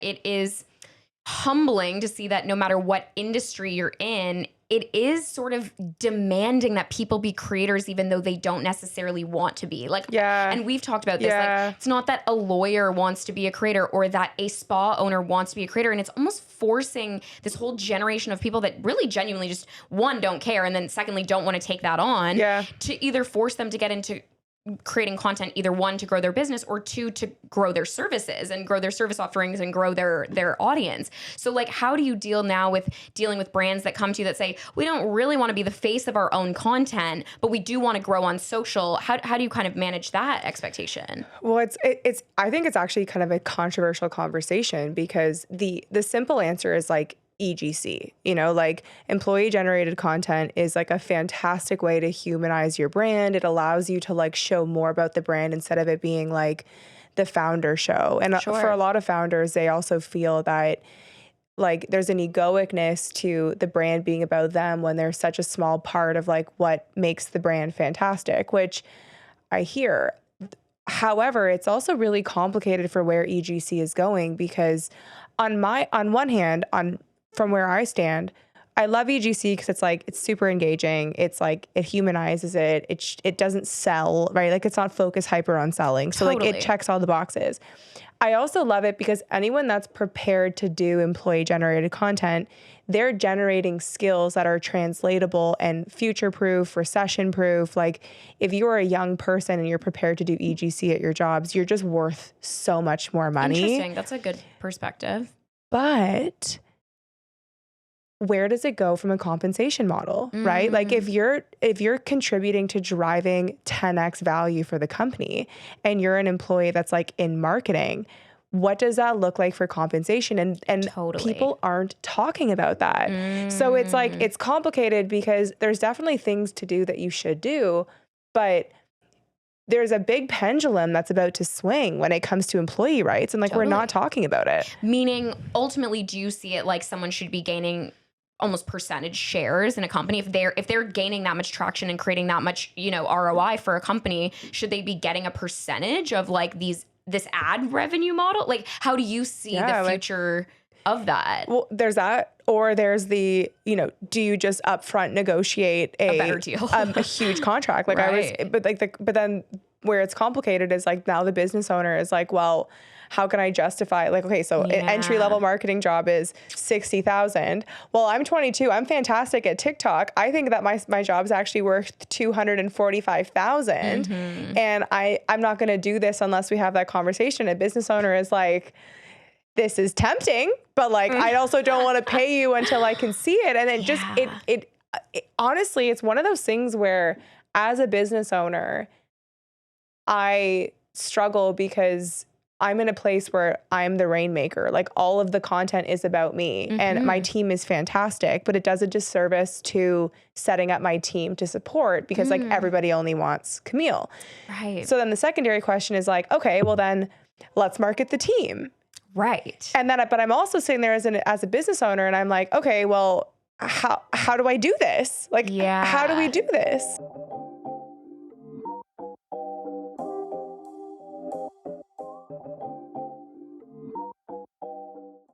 it is humbling to see that no matter what industry you're in, it is sort of demanding that people be creators, even though they don't necessarily want to be. Like, and we've talked about this. Like, it's not that a lawyer wants to be a creator or that a spa owner wants to be a creator. And it's almost forcing this whole generation of people that really genuinely just, one, don't care. And then secondly, don't want to take that on to either force them to get into creating content, either one, to grow their business, or two, to grow their services and grow their service offerings and grow their audience. So like, how do you deal now with dealing with brands that come to you that say, we don't really want to be the face of our own content, but we do want to grow on social? How do you kind of manage that expectation? Well, I think it's actually kind of a controversial conversation, because the simple answer is like, EGC, like employee generated content is like a fantastic way to humanize your brand. It allows you to like show more about the brand instead of it being like the founder show. And for a lot of founders, they also feel that like there's an egoicness to the brand being about them when they're such a small part of like what makes the brand fantastic, which I hear. However, it's also really complicated for where EGC is going, because on one hand, from where I stand, I love EGC because it's like, it's super engaging. It's like, it humanizes it. It doesn't sell, right? Like, it's not focused hyper on selling. So like, it checks all the boxes. I also love it because anyone that's prepared to do employee generated content, they're generating skills that are translatable and future proof, recession proof. Like, if you're a young person and you're prepared to do EGC at your jobs, you're just worth so much more money. Interesting. That's a good perspective. But where does it go from a compensation model, right? Like, if you're contributing to driving 10x value for the company and you're an employee that's like in marketing, what does that look like for compensation? And people aren't talking about that. So it's like, it's complicated because there's definitely things to do that you should do, but there's a big pendulum that's about to swing when it comes to employee rights. And like, we're not talking about it. Meaning, ultimately, do you see it like someone should be gaining almost percentage shares in a company? If they're gaining that much traction and creating that much, ROI for a company, should they be getting a percentage of like this ad revenue model? Like, how do you see the future of that? Well, there's that, or there's the, do you just upfront negotiate a better deal, a huge contract? Like but then where it's complicated is like, now the business owner is like, well, how can I justify, like, okay, so an entry-level marketing job is $60,000. Well, I'm 22. I'm fantastic at TikTok. I think that my job's actually worth $245,000. And I'm not going to do this unless we have that conversation. A business owner is like, this is tempting, but like, I also don't want to pay you until I can see it. And then just, it honestly, it's one of those things where as a business owner, I struggle because I'm in a place where I'm the rainmaker. Like, all of the content is about me and my team is fantastic, but it does a disservice to setting up my team to support, because like everybody only wants Camille. Right. So then the secondary question is like, okay, well then let's market the team. Right. And then, but I'm also sitting there as a business owner and I'm like, okay, well, how do I do this? Like, how do we do this?